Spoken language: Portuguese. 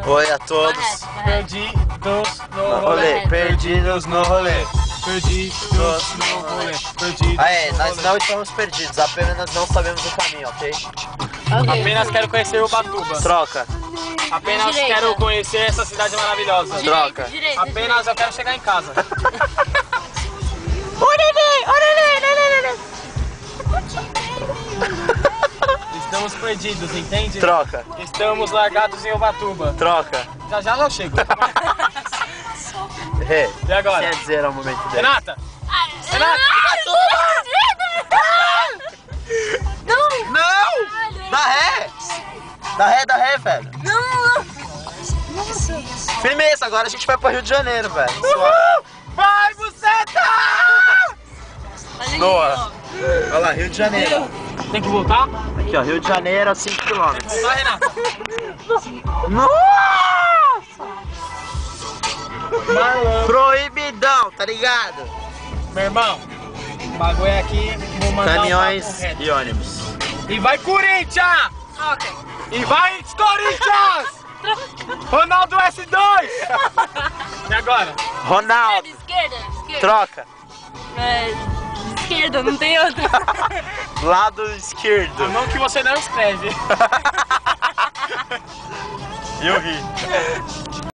Oi a todos. Perdidos no rolê. Perdidos no rolê. Perdidos no rolê. Perdidos Aê, no nós rolê. não estamos perdidos, apenas não sabemos o caminho, ok? Apenas quero conhecer Ubatuba. Troca, Apenas Direita. quero conhecer essa cidade maravilhosa. troca. Direita, Apenas eu quero chegar em casa. Estamos perdidos, entende? Troca, Estamos largados em Ubatuba. troca. Já já eu chego. E agora? Quer dizer ao momento dele. Renata! Renata! Não! Dá ré! Dá ré, velho. Firmeza, agora a gente vai pro Rio de Janeiro, velho. Vai, buceta! Boa. Olha lá, Rio de Janeiro. Tem que voltar? Aqui, ó, Rio de Janeiro a 5 km. Voltar, Renata? Nossa! Malandro. Proibidão, tá ligado? Meu irmão, o bagulho é aqui, vou mandar Caminhões um papo reto. e ônibus. E vai Corinthians! E vai Corinthians! Ronaldo S2! E agora? Ronaldo, Esquerda. troca. Esquerda, não tem outra. Lado A esquerdo. mão que você não escreve. Eu ri.